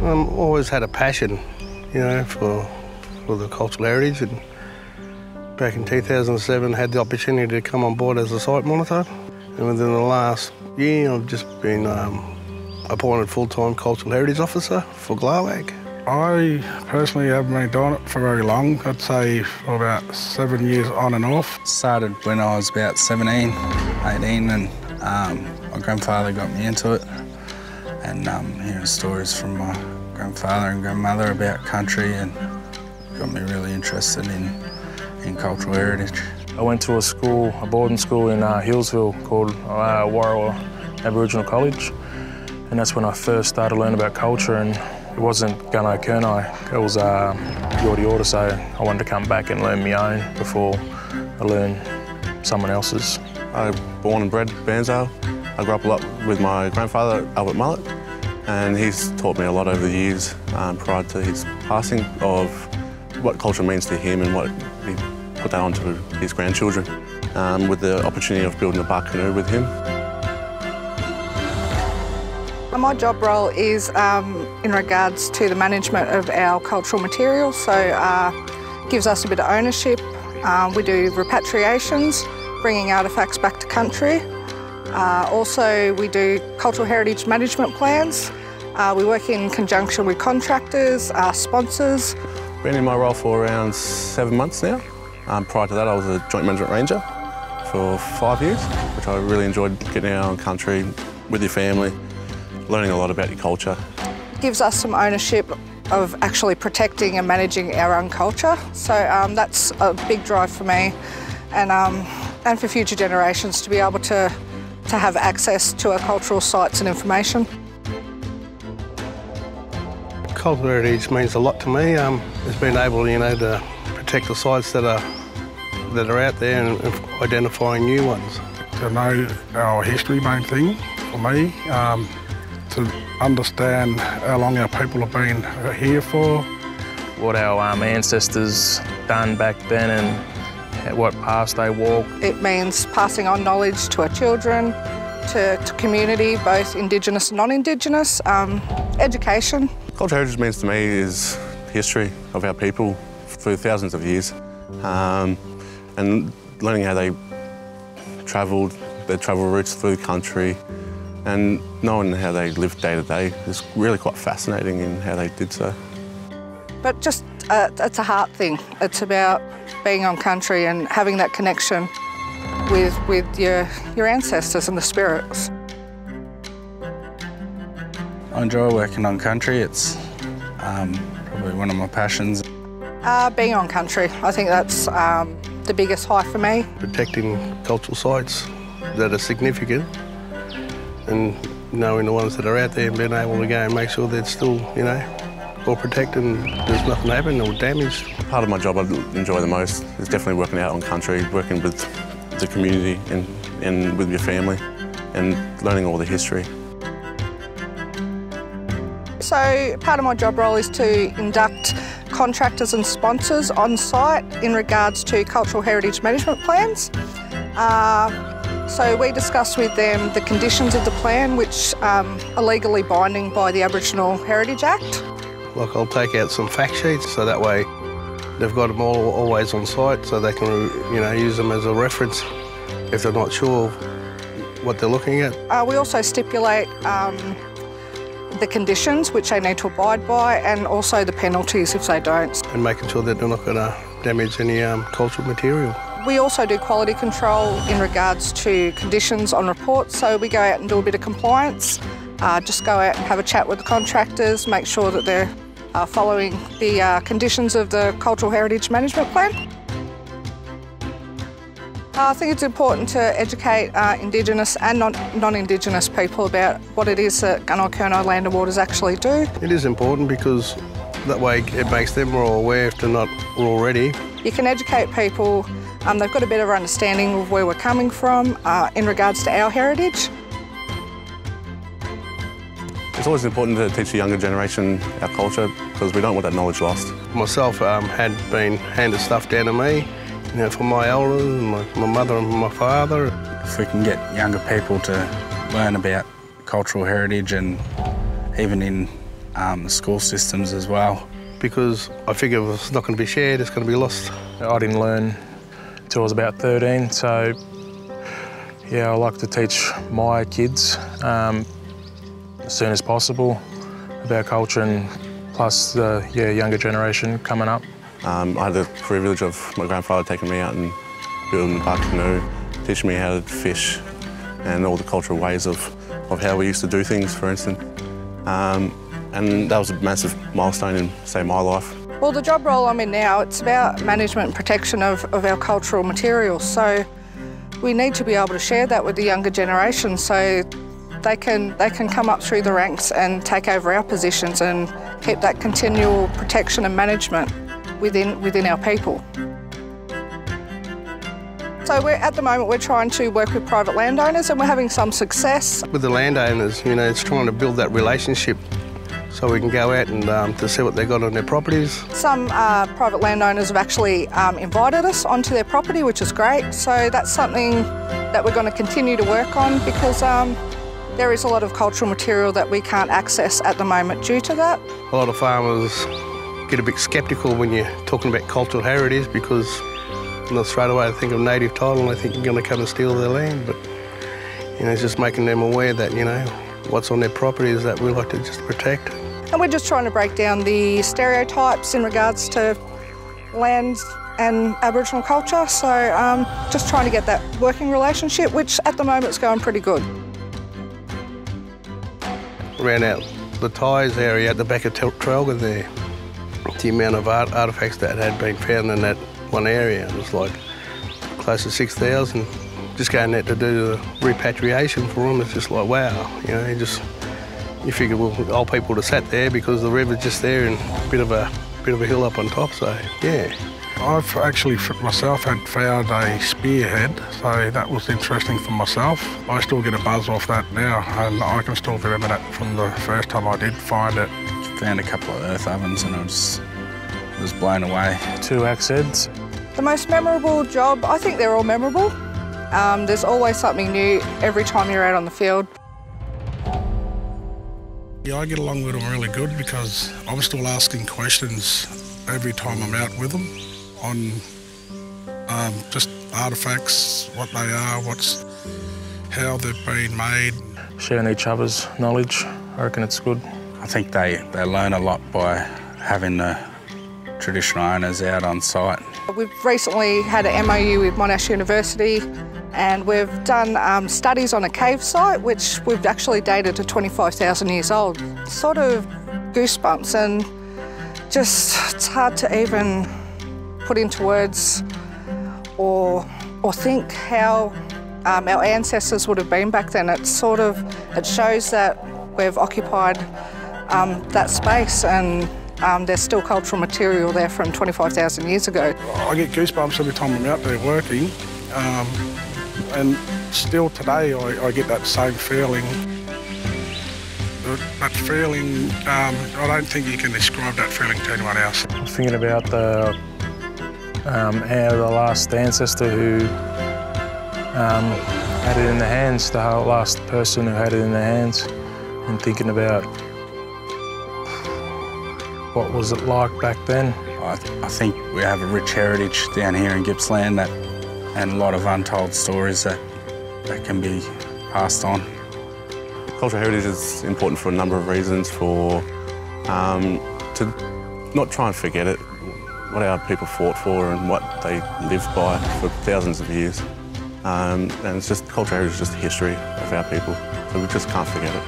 Always had a passion, for the cultural heritage, and back in 2007 had the opportunity to come on board as a site monitor, and within the last year I've just been appointed full-time cultural heritage officer for GLaWAC. I personally haven't been doing it for very long. I'd say for about 7 years on and off. Started when I was about 17, 18, and my grandfather got me into it. And hearing stories from my grandfather and grandmother about country and got me really interested in cultural heritage. I went to a boarding school in Hillsville called Warrawa Aboriginal College, and that's when I first started learning about culture. And it wasn't Gunaikurnai, it was Yorta Yorta, so I wanted to come back and learn my own before I learn someone else's. I was born and bred Bairnsdale. I grew up a lot with my grandfather, Albert Mullet, and he's taught me a lot over the years prior to his passing of what culture means to him and what he put that on to his grandchildren, with the opportunity of building a bark canoe with him. My job role is in regards to the management of our cultural materials, so gives us a bit of ownership. We do repatriations, bringing artefacts back to country. Also, we do cultural heritage management plans. We work in conjunction with contractors, sponsors. Been in my role for around 7 months now. Prior to that, I was a joint management ranger for 5 years, which I really enjoyed, getting out on country with your family, learning a lot about your culture. It gives us some ownership of actually protecting and managing our own culture. So that's a big drive for me and for future generations to be able to have access to our cultural sites and information. Cultural heritage means a lot to me. It's been able, to protect the sites that are out there and identifying new ones. To know our history, main thing for me. To understand how long our people have been here for. What our ancestors done back then and what paths they walked. It means passing on knowledge to our children, to community, both Indigenous and non-Indigenous, education. Cultural heritage means to me is history of our people through thousands of years, and learning how they travelled, their travel routes through the country, and knowing how they lived day to day is really quite fascinating in how they did so. But just, it's a heart thing. It's about being on country and having that connection with your ancestors and the spirits. I enjoy working on country. It's probably one of my passions. Being on country, I think that's the biggest high for me. Protecting cultural sites that are significant and knowing the ones that are out there and being able to go and make sure they're still, all protected and there's nothing happening or damaged. Part of my job I enjoy the most is definitely working out on country, working with the community and with your family and learning all the history. So part of my job role is to induct contractors and sponsors on site in regards to cultural heritage management plans. So we discuss with them the conditions of the plan, which are legally binding by the Aboriginal Heritage Act. Like I'll take out some fact sheets so that way they've got them always on site so they can use them as a reference if they're not sure what they're looking at. We also stipulate the conditions which they need to abide by and also the penalties if they don't. And making sure that they're not going to damage any cultural material. We also do quality control in regards to conditions on reports, so we go out and do a bit of compliance, just go out and have a chat with the contractors, make sure that they're following the conditions of the Cultural Heritage Management Plan. I think it's important to educate Indigenous and non-Indigenous people about what it is that Gunaikurnai Land and Waters actually do. It is important because that way it makes them more aware if they're not already. You can educate people, they've got a better understanding of where we're coming from in regards to our heritage. It's always important to teach the younger generation our culture because we don't want that knowledge lost. Myself had been handed stuff down to me, from my elders, my mother and my father. If we can get younger people to learn about cultural heritage and even in the school systems as well. Because I figure if it's not going to be shared, it's going to be lost. I didn't learn until I was about 13, so yeah, I like to teach my kids as soon as possible about culture, and plus the younger generation coming up. I had the privilege of my grandfather taking me out and building a bark canoe, teaching me how to fish and all the cultural ways of how we used to do things, for instance. And that was a massive milestone in, say, my life. Well, the job role I'm in now, it's about management and protection of our cultural materials. So we need to be able to share that with the younger generation so they can come up through the ranks and take over our positions and keep that continual protection and management within our people. So at the moment we're trying to work with private landowners and we're having some success. With the landowners, you know, it's trying to build that relationship so we can go out and to see what they've got on their properties. Some private landowners have actually invited us onto their property, which is great. So that's something that we're going to continue to work on because there is a lot of cultural material that we can't access at the moment due to that. A lot of farmers get a bit sceptical when you're talking about cultural heritage because straight away they think of native title and they think you're going to come and steal their land. But you know, it's just making them aware that, you know, what's on their property is that we like to just protect. And we're just trying to break down the stereotypes in regards to land and Aboriginal culture. So just trying to get that working relationship, which at the moment is going pretty good. Around out the Tyres area at the back of Trelga there, the amount of artefacts that had been found in that one area, it was like close to 6,000. Just going there to do the repatriation for them, it's just like, wow, you know, you figure, well, old people would have sat there because the river's just there and a bit of a hill up on top, so yeah. I've actually myself had found a spearhead, so that was interesting for myself. I still get a buzz off that now, and I can still remember that from the first time I did find it. Found a couple of earth ovens and I was blown away. 2 axe heads. The most memorable job, I think they're all memorable. There's always something new every time you're out on the field. Yeah, I get along with them really good because I'm still asking questions every time I'm out with them on just artefacts, what they are, how they've been made. Sharing each other's knowledge, I reckon it's good. I think they learn a lot by having the traditional owners out on site. We've recently had an MOU with Monash University and we've done studies on a cave site which we've actually dated to 25,000 years old. Sort of goosebumps, and just it's hard to even put into words or think how our ancestors would have been back then. It shows that we've occupied that space and there's still cultural material there from 25,000 years ago. I get goosebumps every time I'm out there working, and still today I get that same feeling. That feeling, I don't think you can describe that feeling to anyone else. I'm thinking about the last ancestor who had it in their hands, the last person who had it in their hands, and thinking about what was it like back then. I think we have a rich heritage down here in Gippsland and a lot of untold stories that can be passed on. Cultural heritage is important for a number of reasons, to not try and forget it, what our people fought for and what they lived by for thousands of years. And it's just, cultural heritage is just the history of our people, so we just can't forget it.